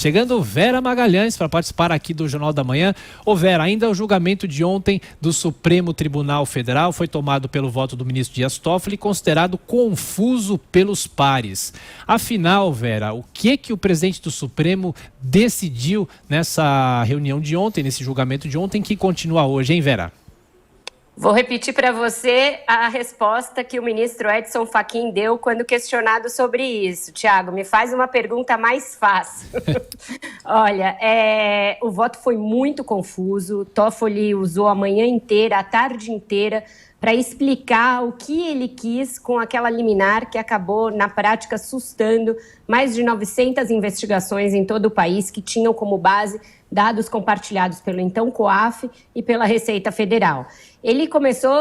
chegando Vera Magalhães para participar aqui do Jornal da Manhã. Ô Vera, ainda o julgamento de ontem do Supremo Tribunal Federal foi tomado pelo voto do ministro Dias Toffoli, considerado confuso pelos pares. Afinal, Vera, o que o presidente do Supremo decidiu nessa reunião de ontem, nesse julgamento de ontem, que continua hoje, hein, Vera? Vou repetir para você a resposta que o ministro Edson Fachin deu quando questionado sobre isso. Tiago, me faz uma pergunta mais fácil. Olha, o voto foi muito confuso. Toffoli usou a manhã inteira, a tarde inteira, para explicar o que ele quis com aquela liminar que acabou, na prática, assustando mais de 900 investigações em todo o país que tinham como base dados compartilhados pelo então COAF e pela Receita Federal. Ele começou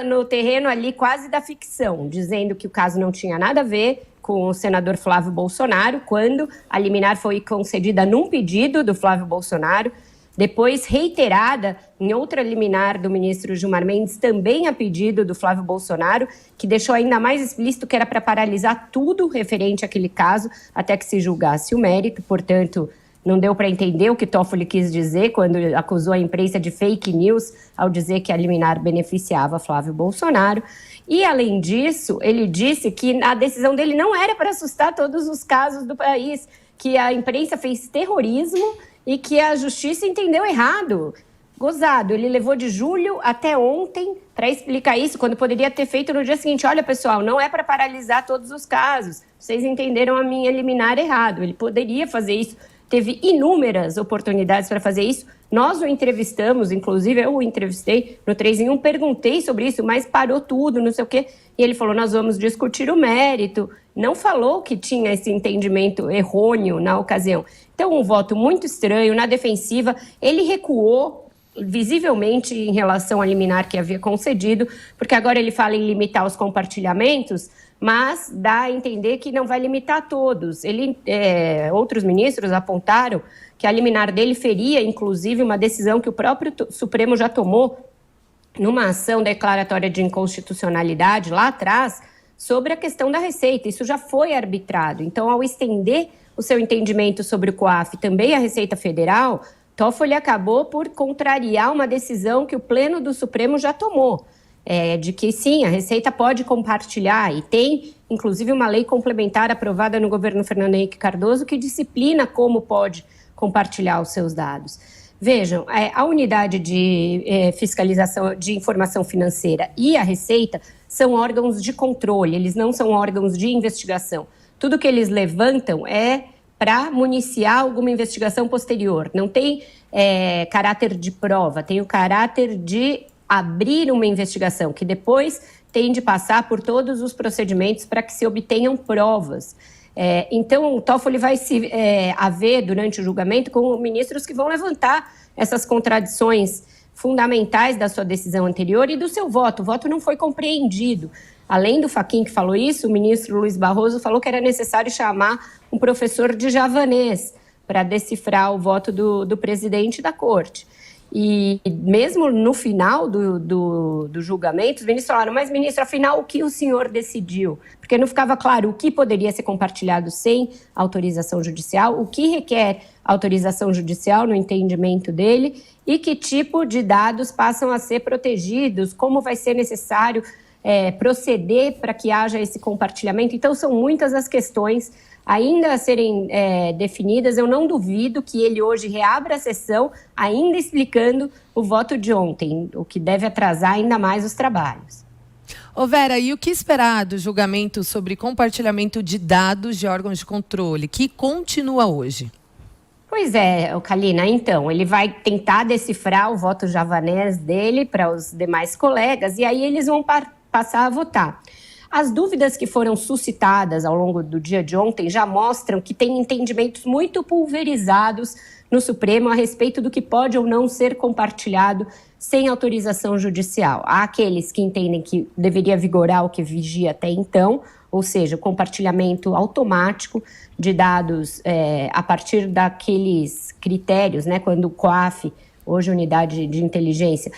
no terreno ali quase da ficção, dizendo que o caso não tinha nada a ver com o senador Flávio Bolsonaro, quando a liminar foi concedida num pedido do Flávio Bolsonaro, depois reiterada em outra liminar do ministro Gilmar Mendes, também a pedido do Flávio Bolsonaro, que deixou ainda mais explícito que era para paralisar tudo referente àquele caso, até que se julgasse o mérito. Portanto, não deu para entender o que Toffoli quis dizer quando acusou a imprensa de fake news ao dizer que a liminar beneficiava Flávio Bolsonaro. E, além disso, ele disse que a decisão dele não era para assustar todos os casos do país, que a imprensa fez terrorismo e que a justiça entendeu errado. Gozado, ele levou de julho até ontem para explicar isso, quando poderia ter feito no dia seguinte. Olha, pessoal, não é para paralisar todos os casos. Vocês entenderam a minha liminar errado. Ele poderia fazer isso. Teve inúmeras oportunidades para fazer isso. Nós o entrevistamos, inclusive eu o entrevistei no 3 em 1, perguntei sobre isso, mas parou tudo, não sei o quê. E ele falou, nós vamos discutir o mérito. Não falou que tinha esse entendimento errôneo na ocasião. Então, um voto muito estranho, na defensiva. Ele recuou visivelmente em relação à liminar que havia concedido, porque agora ele fala em limitar os compartilhamentos, mas dá a entender que não vai limitar todos. Outros ministros apontaram que a liminar dele feria, inclusive, uma decisão que o próprio Supremo já tomou numa ação declaratória de inconstitucionalidade lá atrás sobre a questão da Receita. Isso já foi arbitrado. Então, ao estender o seu entendimento sobre o COAF também à Receita Federal, Toffoli acabou por contrariar uma decisão que o Pleno do Supremo já tomou. De que sim, a Receita pode compartilhar e tem, inclusive, uma lei complementar aprovada no governo Fernando Henrique Cardoso que disciplina como pode compartilhar os seus dados. Vejam, a unidade de fiscalização de informação financeira e a Receita são órgãos de controle, eles não são órgãos de investigação. Tudo que eles levantam é para municiar alguma investigação posterior. Não tem caráter de prova, tem o caráter de abrir uma investigação, que depois tem de passar por todos os procedimentos para que se obtenham provas. Então, o Toffoli vai se haver, durante o julgamento, com ministros que vão levantar essas contradições fundamentais da sua decisão anterior e do seu voto. O voto não foi compreendido. Além do Fachin que falou isso, o ministro Luiz Barroso falou que era necessário chamar um professor de javanês para decifrar o voto do presidente da corte. E mesmo no final do julgamento, os ministros falaram, mas ministro, afinal, o que o senhor decidiu? Porque não ficava claro o que poderia ser compartilhado sem autorização judicial, o que requer autorização judicial no entendimento dele e que tipo de dados passam a ser protegidos, como vai ser necessário proceder para que haja esse compartilhamento. Então, são muitas as questões ainda a serem definidas. Eu não duvido que ele hoje reabra a sessão, ainda explicando o voto de ontem, o que deve atrasar ainda mais os trabalhos. Ô Vera, e o que esperar do julgamento sobre compartilhamento de dados de órgãos de controle, que continua hoje? Pois é, Kalina, então, ele vai tentar decifrar o voto javanês dele para os demais colegas e aí eles vão passar a votar. As dúvidas que foram suscitadas ao longo do dia de ontem já mostram que tem entendimentos muito pulverizados no Supremo a respeito do que pode ou não ser compartilhado sem autorização judicial. Há aqueles que entendem que deveria vigorar o que vigia até então, ou seja, o compartilhamento automático de dados a partir daqueles critérios, né, quando o COAF, hoje unidade de inteligência,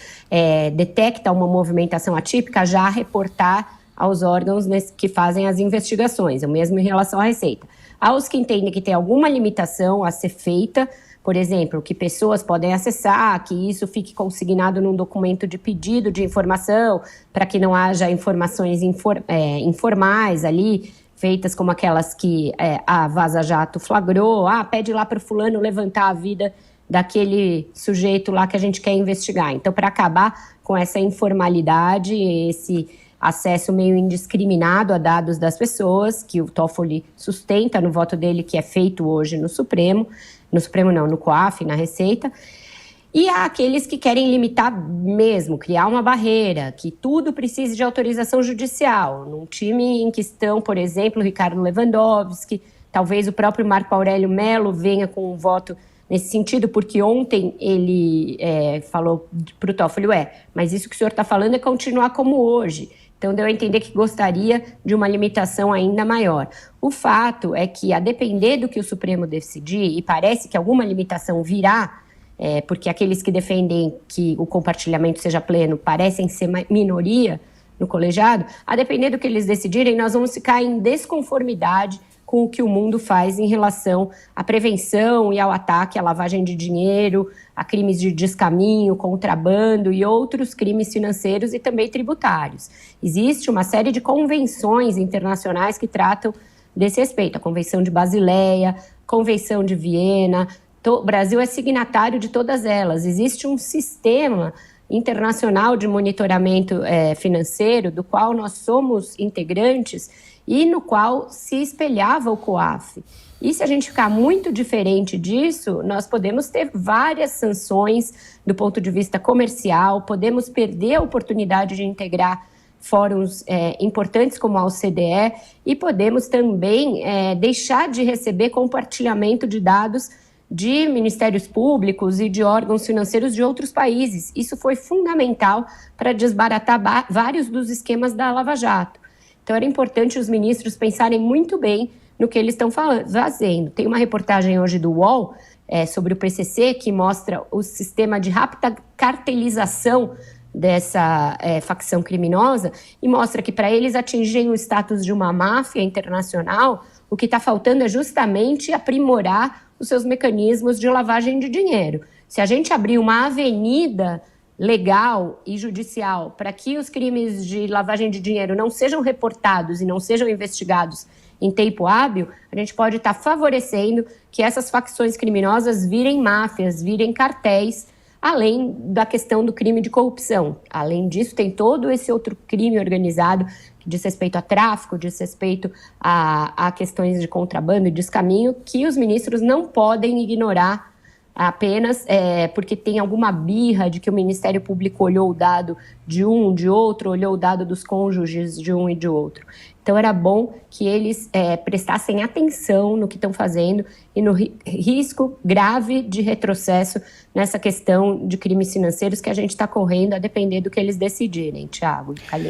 detecta uma movimentação atípica, já reportar aos órgãos que fazem as investigações, o mesmo em relação à Receita. Aos que entendem que tem alguma limitação a ser feita, por exemplo, que pessoas podem acessar, que isso fique consignado num documento de pedido de informação, para que não haja informações informais ali, feitas como aquelas que a Vaza Jato flagrou, pede lá para o fulano levantar a vida daquele sujeito lá que a gente quer investigar. Então, para acabar com essa informalidade, esse acesso meio indiscriminado a dados das pessoas, que o Toffoli sustenta no voto dele, que é feito hoje no Supremo não, no COAF, na Receita, e há aqueles que querem limitar mesmo, criar uma barreira, que tudo precise de autorização judicial. Num time em que estão, por exemplo, Ricardo Lewandowski, talvez o próprio Marco Aurélio Mello venha com um voto nesse sentido, porque ontem ele falou para o Toffoli, mas isso que o senhor está falando é continuar como hoje. Então, deu a entender que gostaria de uma limitação ainda maior. O fato é que, a depender do que o Supremo decidir, e parece que alguma limitação virá, porque aqueles que defendem que o compartilhamento seja pleno parecem ser minoria no colegiado, a depender do que eles decidirem, nós vamos ficar em desconformidade com o que o mundo faz em relação à prevenção e ao ataque à lavagem de dinheiro, a crimes de descaminho, contrabando e outros crimes financeiros e também tributários. Existe uma série de convenções internacionais que tratam desse respeito. A Convenção de Basileia, Convenção de Viena, o Brasil é signatário de todas elas. Existe um sistema internacional de monitoramento financeiro, do qual nós somos integrantes e no qual se espelhava o COAF. E se a gente ficar muito diferente disso, nós podemos ter várias sanções do ponto de vista comercial, podemos perder a oportunidade de integrar fóruns importantes como a OCDE e podemos também deixar de receber compartilhamento de dados de ministérios públicos e de órgãos financeiros de outros países. Isso foi fundamental para desbaratar vários dos esquemas da Lava Jato. Então, era importante os ministros pensarem muito bem no que eles estão fazendo. Tem uma reportagem hoje do UOL sobre o PCC que mostra o sistema de rápida cartelização dessa facção criminosa e mostra que, para eles atingirem o status de uma máfia internacional, o que está faltando é justamente aprimorar os seus mecanismos de lavagem de dinheiro. Se a gente abrir uma avenida legal e judicial para que os crimes de lavagem de dinheiro não sejam reportados e não sejam investigados em tempo hábil, a gente pode estar favorecendo que essas facções criminosas virem máfias, virem cartéis, além da questão do crime de corrupção. Além disso, tem todo esse outro crime organizado que diz respeito a tráfico, diz respeito a questões de contrabando e descaminho, que os ministros não podem ignorar apenas porque tem alguma birra de que o Ministério Público olhou o dado de um, de outro, olhou o dado dos cônjuges de um e de outro. Então, era bom que eles prestassem atenção no que estão fazendo e no risco grave de retrocesso nessa questão de crimes financeiros que a gente está correndo a depender do que eles decidirem, Thiago e Calheiros.